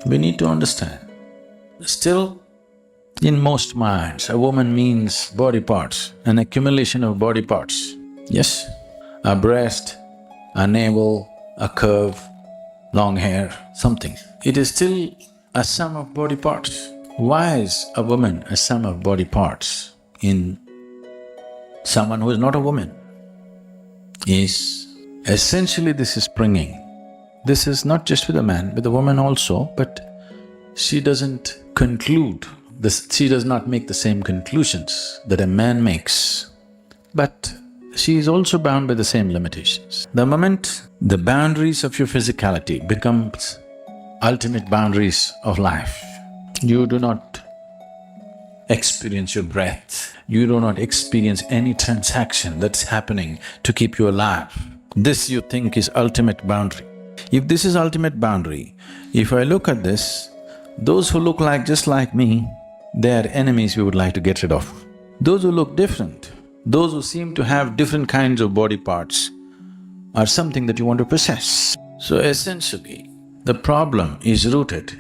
We need to understand. Still, in most minds, a woman means body parts, an accumulation of body parts. Yes, a breast, a navel, a curve, long hair, something. It is still a sum of body parts. Why is a woman a sum of body parts in someone who is not a woman? Is essentially this is springing. This is not just with a man, with a woman also, but she doesn't conclude this, she does not make the same conclusions that a man makes, but she is also bound by the same limitations. The moment the boundaries of your physicality becomes ultimate boundaries of life, you do not experience your breath, you do not experience any transaction that's happening to keep you alive. This you think is ultimate boundary. If this is ultimate boundary, if I look at this, those who look like just like me, they are enemies we would like to get rid of. Those who look different, those who seem to have different kinds of body parts are something that you want to possess. So essentially, the problem is rooted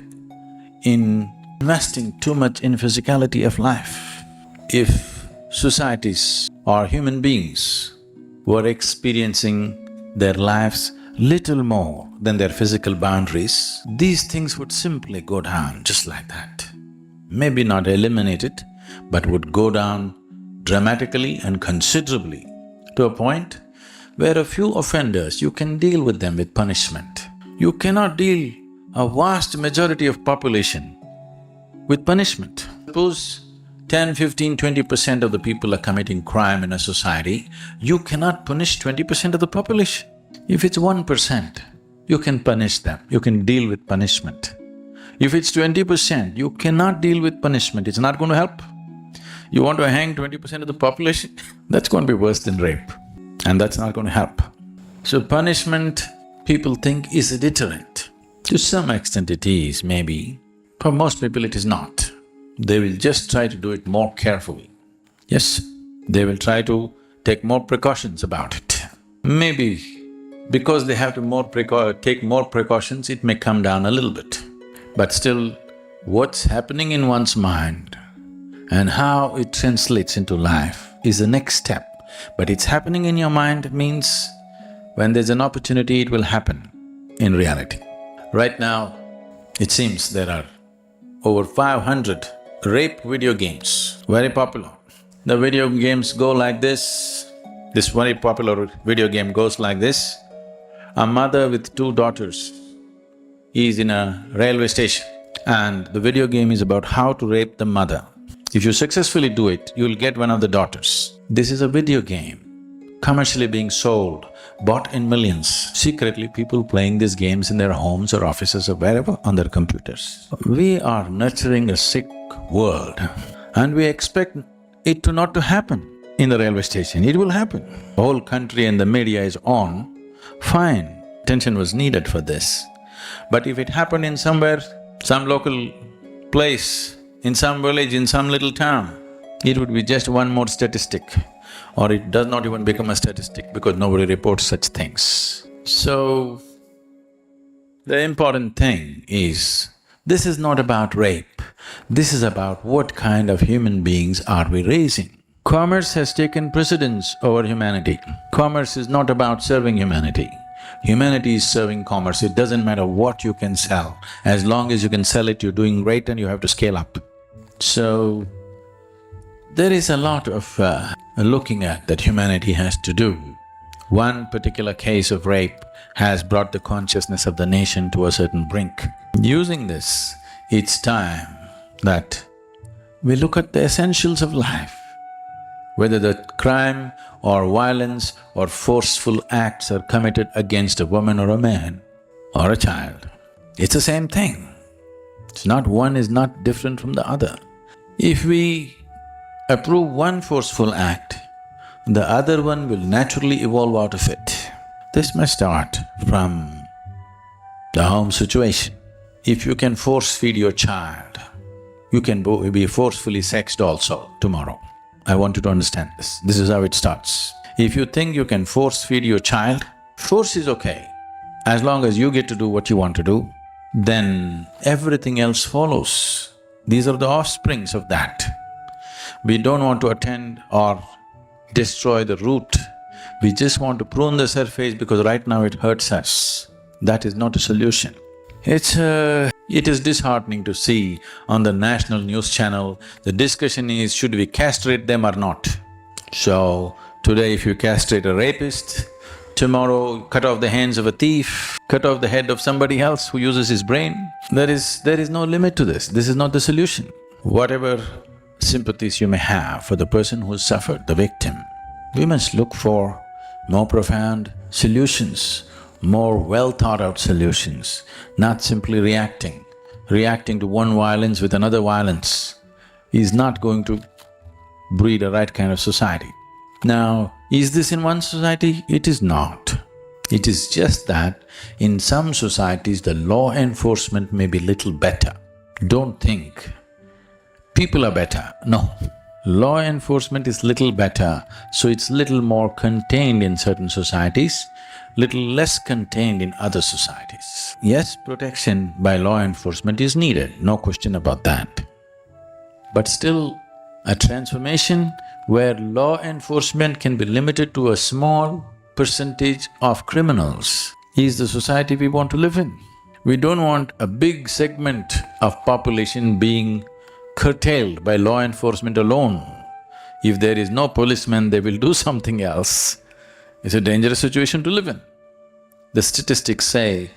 in investing too much in physicality of life. If societies or human beings were experiencing their lives little more than their physical boundaries, these things would simply go down just like that. Maybe not eliminated, but would go down dramatically and considerably to a point where a few offenders, you can deal with them with punishment. You cannot deal a vast majority of population with punishment. Suppose 10, 15, 20% of the people are committing crime in a society, you cannot punish 20% of the population. If it's 1%, you can punish them, you can deal with punishment. If it's 20%, you cannot deal with punishment, it's not going to help. You want to hang 20% of the population, that's going to be worse than rape, and that's not going to help. So punishment, people think, is a deterrent. To some extent it is, maybe. For most people it is not. They will just try to do it more carefully. Yes, they will try to take more precautions about it. Maybe because they have to take more precautions, it may come down a little bit. But still, what's happening in one's mind and how it translates into life is the next step. But it's happening in your mind means when there's an opportunity, it will happen in reality. Right now, it seems there are over 500 rape video games, very popular. The video games go like this very popular video game goes like this. A mother with two daughters is in a railway station and the video game is about how to rape the mother. If you successfully do it, you'll get one of the daughters. This is a video game, commercially being sold, bought in millions. Secretly, people playing these games in their homes or offices or wherever on their computers. We are nurturing a sick world and we expect it to not to happen in the railway station. It will happen. The whole country and the media is on, fine, attention was needed for this. But if it happened in somewhere, some local place, in some village, in some little town, it would be just one more statistic, or it does not even become a statistic because nobody reports such things. So, the important thing is, this is not about rape, this is about what kind of human beings are we raising. Commerce has taken precedence over humanity. Commerce is not about serving humanity. Humanity is serving commerce. It doesn't matter what you can sell. As long as you can sell it, you're doing great and you have to scale up. So, there is a lot of looking at that humanity has to do. One particular case of rape has brought the consciousness of the nation to a certain brink. Using this, it's time that we look at the essentials of life. Whether the crime or violence or forceful acts are committed against a woman or a man or a child, it's the same thing. It's not… one is not different from the other. If we approve one forceful act, the other one will naturally evolve out of it. This must start from the home situation. If you can force feed your child, you can be forcefully sexed also tomorrow. I want you to understand this. This is how it starts. If you think you can force feed your child, force is okay. As long as you get to do what you want to do, then everything else follows. These are the offsprings of that. We don't want to attend or destroy the root. We just want to prune the surface because right now it hurts us. That is not a solution. It is disheartening to see on the national news channel, the discussion is, should we castrate them or not? So, today if you castrate a rapist, tomorrow cut off the hands of a thief, cut off the head of somebody else who uses his brain. There is no limit to this. This is not the solution. Whatever sympathies you may have for the person who suffered, the victim, we must look for more profound solutions, more well-thought-out solutions, not simply reacting. Reacting to one violence with another violence is not going to breed a right kind of society. Now, is this in one society? It is not. It is just that in some societies the law enforcement may be little better. Don't think people are better, no. Law enforcement is little better, so it's little more contained in certain societies, little less contained in other societies. Yes, protection by law enforcement is needed, no question about that. But still, a transformation where law enforcement can be limited to a small percentage of criminals is the society we want to live in. We don't want a big segment of population being curtailed by law enforcement alone. If there is no policeman, they will do something else. It's a dangerous situation to live in. The statistics say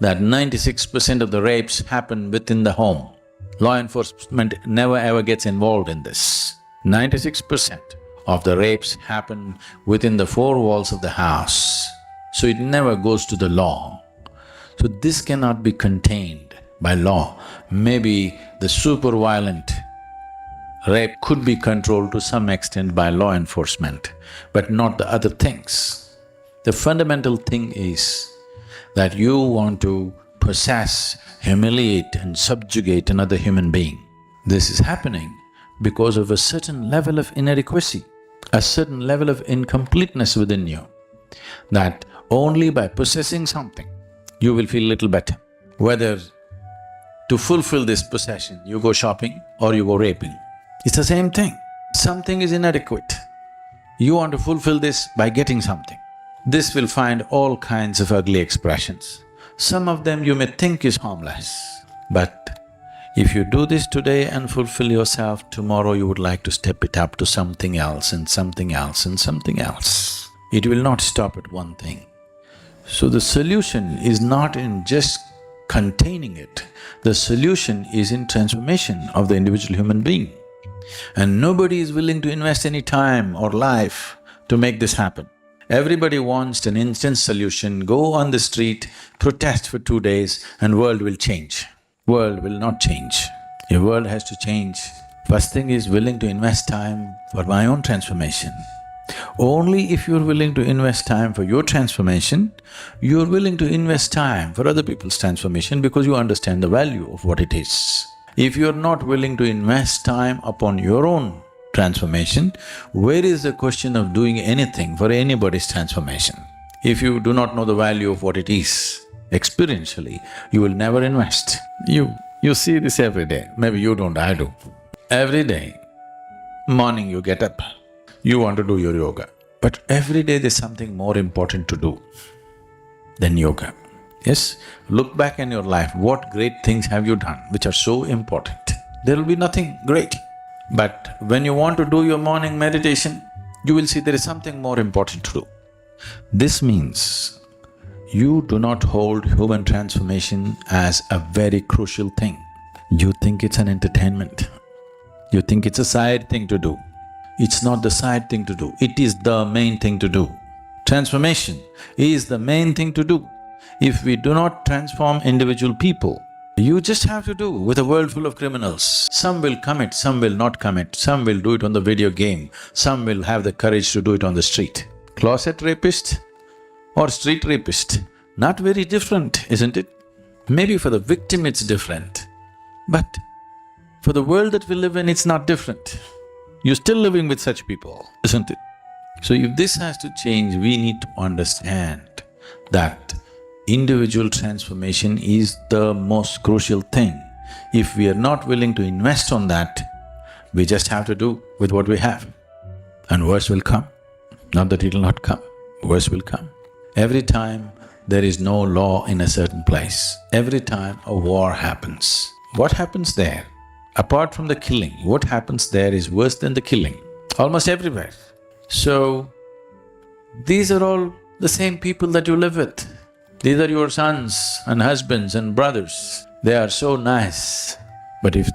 that 96% of the rapes happen within the home. Law enforcement never ever gets involved in this. 96% of the rapes happen within the four walls of the house, so it never goes to the law. So this cannot be contained by law. Maybe the super violent rape could be controlled to some extent by law enforcement, but not the other things. The fundamental thing is that you want to possess, humiliate and subjugate another human being. This is happening because of a certain level of inadequacy, a certain level of incompleteness within you, that only by possessing something you will feel little better. Whether to fulfill this possession, you go shopping or you go raping. It's the same thing. Something is inadequate. You want to fulfill this by getting something. This will find all kinds of ugly expressions. Some of them you may think is harmless, but if you do this today and fulfill yourself, tomorrow you would like to step it up to something else and something else and something else. It will not stop at one thing. So the solution is not in just containing it, the solution is in transformation of the individual human being. And nobody is willing to invest any time or life to make this happen. Everybody wants an instant solution, go on the street, protest for 2 days and world will change. World will not change. Your world has to change. First thing is willing to invest time for my own transformation. Only if you're willing to invest time for your transformation, you're willing to invest time for other people's transformation because you understand the value of what it is. If you're not willing to invest time upon your own transformation, where is the question of doing anything for anybody's transformation? If you do not know the value of what it is, experientially, you will never invest. You see this every day, maybe you don't, I do. Every day, morning you get up, you want to do your yoga, but every day there's something more important to do than yoga. Yes, look back in your life, what great things have you done which are so important? There will be nothing great. But when you want to do your morning meditation, you will see there is something more important to do. This means you do not hold human transformation as a very crucial thing. You think it's an entertainment. You think it's a side thing to do. It's not the side thing to do, it is the main thing to do. Transformation is the main thing to do. If we do not transform individual people, you just have to do with a world full of criminals. Some will commit, some will not commit, some will do it on the video game, some will have the courage to do it on the street. Closet rapist or street rapist, not very different, isn't it? Maybe for the victim it's different, but for the world that we live in, it's not different. You're still living with such people, isn't it? So if this has to change, we need to understand that individual transformation is the most crucial thing. If we are not willing to invest on that, we just have to do with what we have. And worse will come. Not that it will not come, worse will come. Every time there is no law in a certain place, every time a war happens, what happens there? Apart from the killing, what happens there is worse than the killing, almost everywhere. So, these are all the same people that you live with. These are your sons and husbands and brothers. They are so nice, but if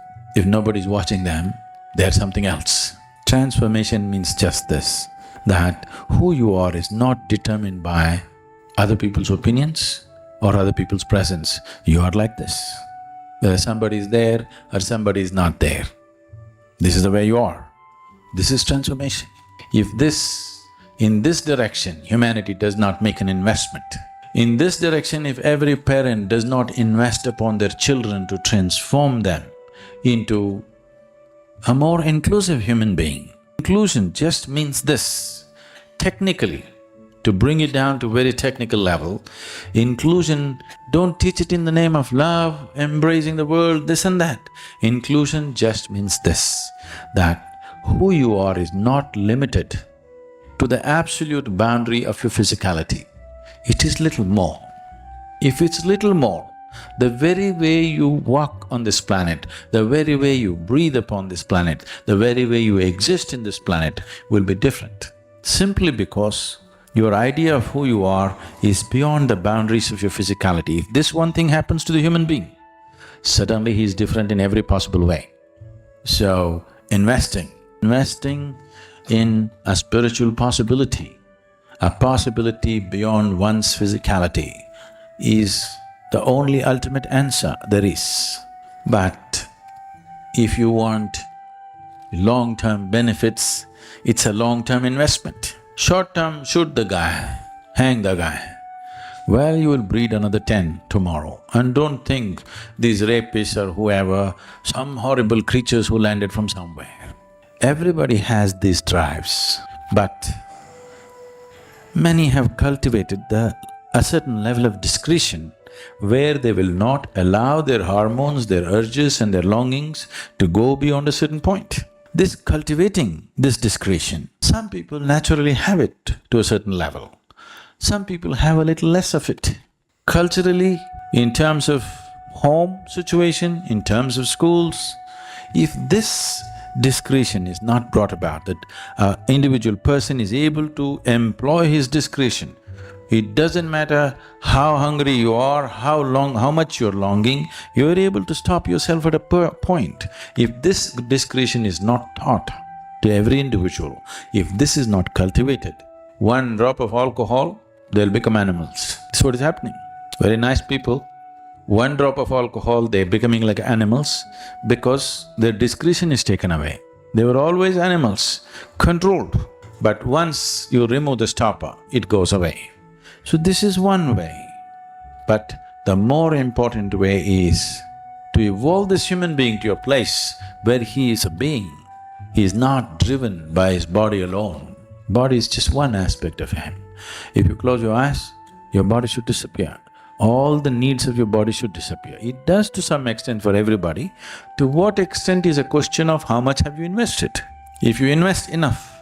nobody's watching them, they're something else. Transformation means just this, that who you are is not determined by other people's opinions or other people's presence. You are like this. Whether somebody is there or somebody is not there, this is the way you are. This is transformation. If in this direction, humanity does not make an investment, in this direction, if every parent does not invest upon their children to transform them into a more inclusive human being. Inclusion just means this. Technically, to bring it down to very technical level, inclusion, don't teach it in the name of love, embracing the world, this and that. Inclusion just means this, that who you are is not limited to the absolute boundary of your physicality. It is little more. If it's little more, the very way you walk on this planet, the very way you breathe upon this planet, the very way you exist in this planet will be different. Simply because your idea of who you are is beyond the boundaries of your physicality. If this one thing happens to the human being, suddenly he is different in every possible way. So, investing in a spiritual possibility, a possibility beyond one's physicality is the only ultimate answer there is. But if you want long-term benefits, it's a long-term investment. Short-term, shoot the guy, hang the guy. Well, you will breed another 10 tomorrow. And don't think these rapists or whoever, some horrible creatures who landed from somewhere. Everybody has these drives, but many have cultivated a certain level of discretion where they will not allow their hormones, their urges and their longings to go beyond a certain point. This cultivating this discretion, some people naturally have it to a certain level, some people have a little less of it. Culturally, in terms of home situation, in terms of schools, if this discretion is not brought about, that an individual person is able to employ his discretion, it doesn't matter how hungry you are, how much you're longing, you're able to stop yourself at a point. If this discretion is not taught to every individual, if this is not cultivated, one drop of alcohol, they'll become animals. That's what is happening. Very nice people, one drop of alcohol, they're becoming like animals because their discretion is taken away. They were always animals, controlled. But once you remove the stopper, it goes away. So this is one way. But the more important way is to evolve this human being to a place where he is a being. He is not driven by his body alone. Body is just one aspect of him. If you close your eyes, your body should disappear. All the needs of your body should disappear. It does to some extent for everybody. To what extent is a question of how much have you invested. If you invest enough,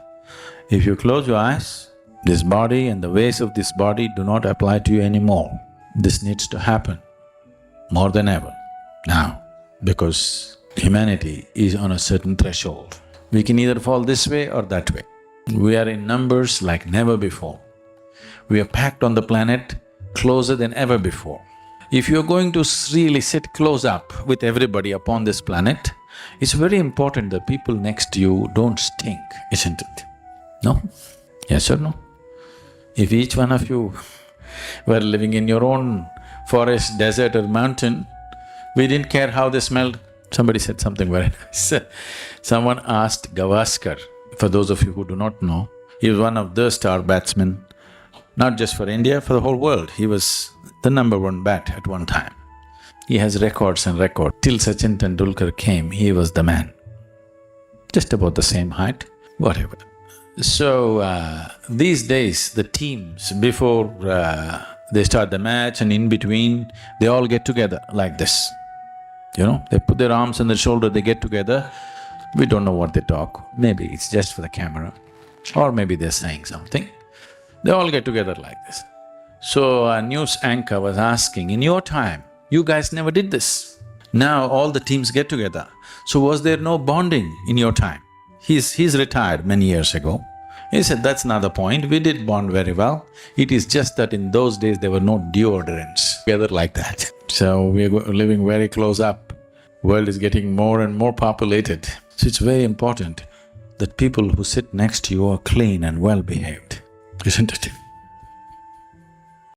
if you close your eyes, this body and the ways of this body do not apply to you anymore. This needs to happen more than ever now, because humanity is on a certain threshold. We can either fall this way or that way. We are in numbers like never before. We are packed on the planet closer than ever before. If you're going to really sit close up with everybody upon this planet, it's very important that people next to you don't stink, isn't it? No? Yes or no? If each one of you were living in your own forest, desert or mountain, we didn't care how they smelled. Somebody said something very nice. Someone asked Gavaskar, for those of you who do not know, he was one of the star batsmen, not just for India, for the whole world. He was the #1 bat at one time. He has records and records. Till Sachin Tendulkar came, he was the man. Just about the same height, whatever. So, these days, the teams, before They start the match and in between, they all get together like this. They put their arms on their shoulder, they get together. We don't know what they talk, maybe it's just for the camera, or maybe they're saying something. They all get together like this. So a news anchor was asking, in your time, you guys never did this. Now all the teams get together. So was there no bonding in your time? He's retired many years ago. He said, that's not the point, we did bond very well. It is just that in those days there were no deodorants together like that. So we're living very close up. World is getting more and more populated. So it's very important that people who sit next to you are clean and well-behaved, isn't it?